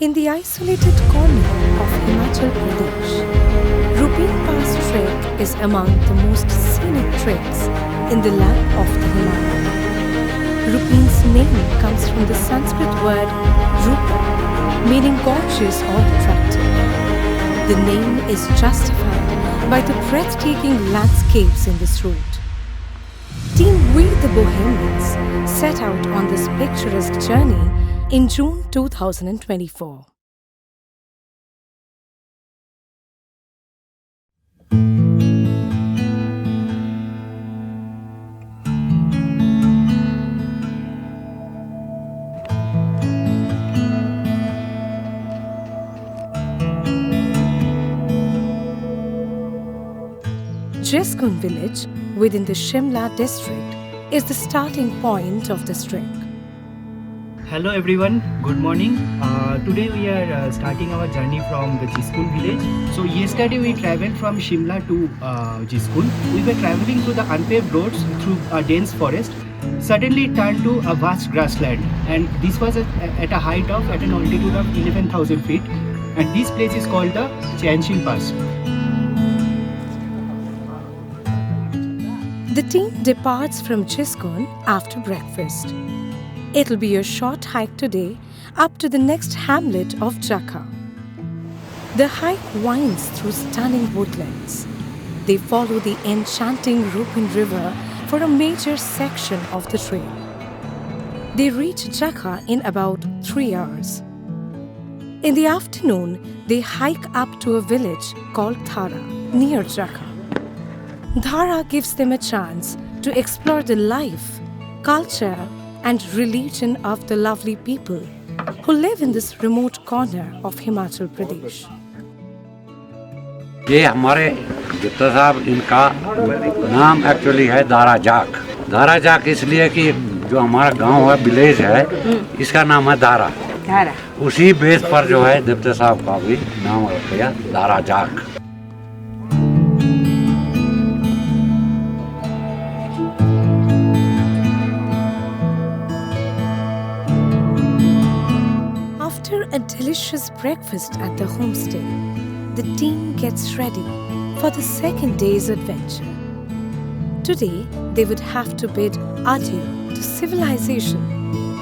In the isolated corner of Himachal Pradesh, Rupin Pass Trek is among the most scenic treks in the land of the Himalaya. Rupin's name comes from the Sanskrit word Rupa, meaning gorgeous or attractive. The name is justified by the breathtaking landscapes in this route. Team We the Bohemians set out on this picturesque journey in June 2024. Jesgun village within the Shimla district is the starting point of this trek. Hello everyone, good morning. Today we are starting our journey from the Jesgun village. So yesterday we traveled from Shimla to Jesgun. We were traveling through the unpaved roads through a dense forest. Suddenly it turned to a vast grassland, and this was at an altitude of 11,000 feet, and this place is called the Himachal Pass. The team departs from Jesgun after breakfast. It'll be a short hike today up to the next hamlet of Jakha. The hike winds through stunning woodlands. They follow the enchanting Rupin River for a major section of the trail. They reach Jakha in about 3 hours. In the afternoon, they hike up to a village called Thara, near Jakha. Dhara gives them a chance to explore the life, culture, and religion of the lovely people who live in this remote corner of Himachal Pradesh. ये हमारे गुप्ता साहब, इनका नाम actually है दारा जाक। दारा जाक इसलिए कि जो हमारा गांव है, विलेज है, इसका नाम है दारा। उसी बेस पर जो है गुप्ता साहब का भी नाम रख गया दारा जाक। After a delicious breakfast at the homestay, the team gets ready for the second day's adventure. Today, they would have to bid adieu to civilization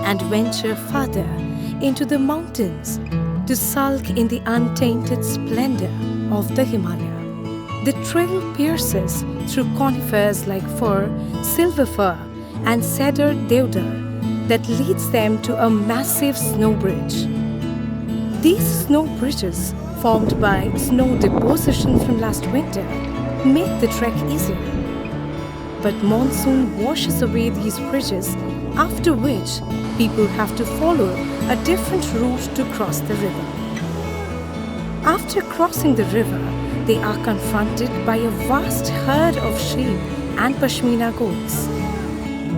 and venture further into the mountains to sulk in the untainted splendor of the Himalaya. The trail pierces through conifers like fir, silver fir, and cedar deodar that leads them to a massive snow bridge. These snow bridges, formed by snow deposition from last winter, make the trek easier. But monsoon washes away these bridges, after which people have to follow a different route to cross the river. After crossing the river, they are confronted by a vast herd of sheep and pashmina goats.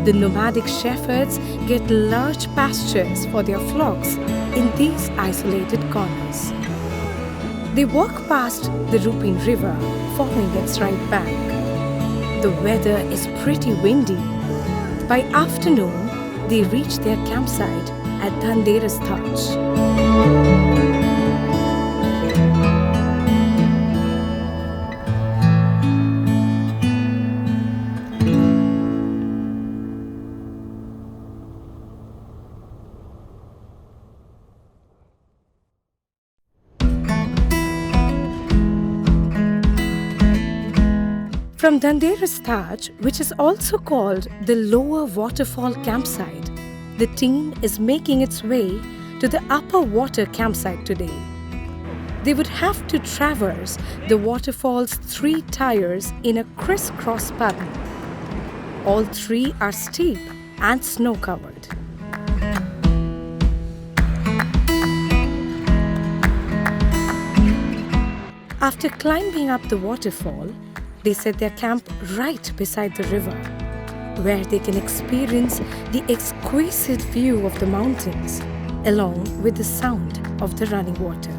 The nomadic shepherds get large pastures for their flocks in these isolated corners. They walk past the Rupin River, following its right bank. The weather is pretty windy. By afternoon, they reach their campsite at Dhanteras Thatch. From Dhanteras Thatch, which is also called the Lower Waterfall Campsite, the team is making its way to the Upper Water Campsite today. They would have to traverse the waterfall's 3 tiers in a crisscross pattern. All 3 are steep and snow-covered. After climbing up the waterfall, they set their camp right beside the river, where they can experience the exquisite view of the mountains, along with the sound of the running water.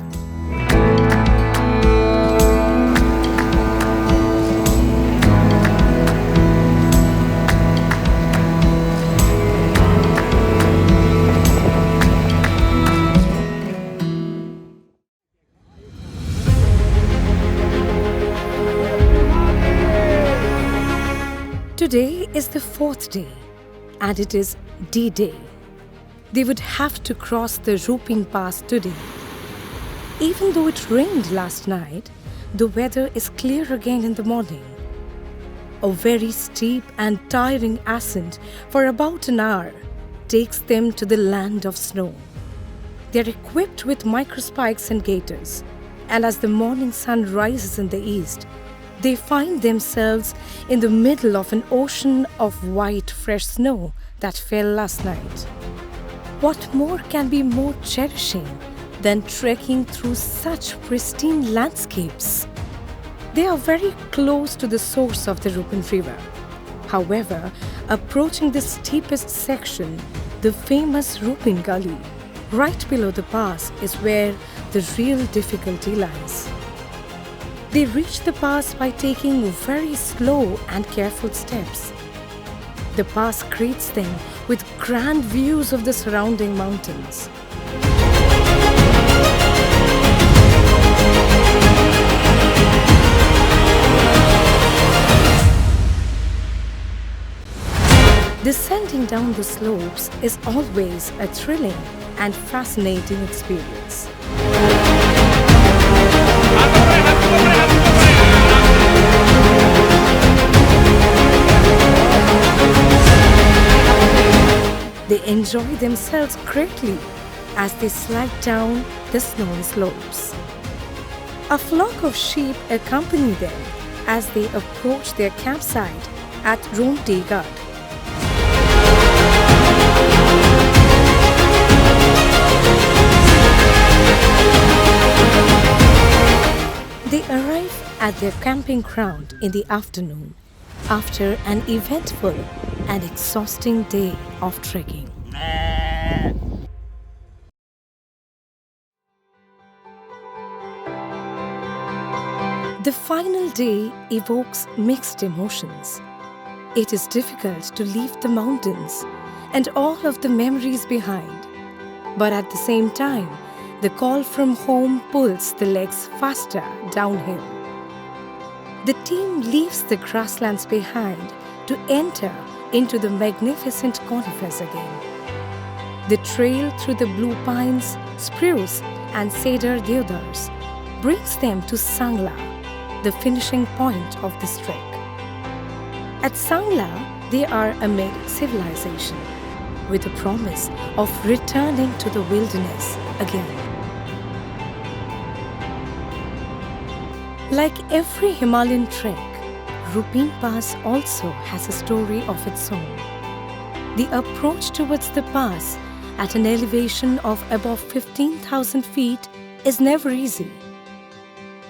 Today is the fourth day, and it is D-Day. They would have to cross the Rupin Pass today. Even though it rained last night, the weather is clear again in the morning. A very steep and tiring ascent for about an hour takes them to the land of snow. They are equipped with microspikes and gaiters, and as the morning sun rises in the east, they find themselves in the middle of an ocean of white, fresh snow that fell last night. What more can be more cherishing than trekking through such pristine landscapes? They are very close to the source of the Rupin River. However, approaching the steepest section, the famous Rupin Gully, right below the pass is where the real difficulty lies. They reach the pass by taking very slow and careful steps. The pass greets them with grand views of the surrounding mountains. Descending down the slopes is always a thrilling and fascinating experience. They enjoy themselves greatly as they slide down the snowy slopes. A flock of sheep accompany them as they approach their campsite at Rupin. They arrive at their camping ground in the afternoon after an eventful and exhausting day of trekking. The final day evokes mixed emotions. It is difficult to leave the mountains and all of the memories behind, but at the same time, the call from home pulls the legs faster downhill. The team leaves the grasslands behind to enter into the magnificent conifers again. The trail through the blue pines, spruce and cedar deodars brings them to Sangla, the finishing point of this trek. At Sangla, they are amid civilization, with the promise of returning to the wilderness again. Like every Himalayan trek, Rupin Pass also has a story of its own. The approach towards the pass at an elevation of above 15,000 feet is never easy.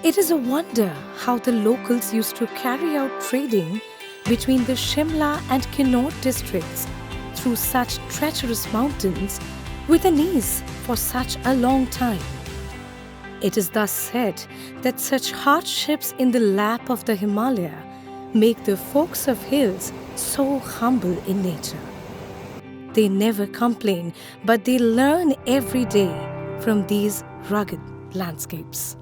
It is a wonder how the locals used to carry out trading between the Shimla and Kinnaur districts through such treacherous mountains with an ease for such a long time. It is thus said that such hardships in the lap of the Himalaya make the folks of hills so humble in nature. They never complain, but they learn every day from these rugged landscapes.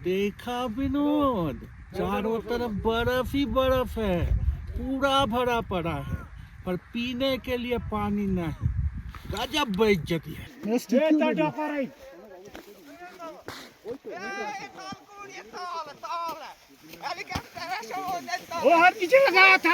देखा विनोद, चारों तरफ बर्फ ही बर्फ है, पूरा भरा पड़ा है, पर पीने के लिए पानी नहीं। गजब बेइज्जती है। वो हाथ नीचे लगा था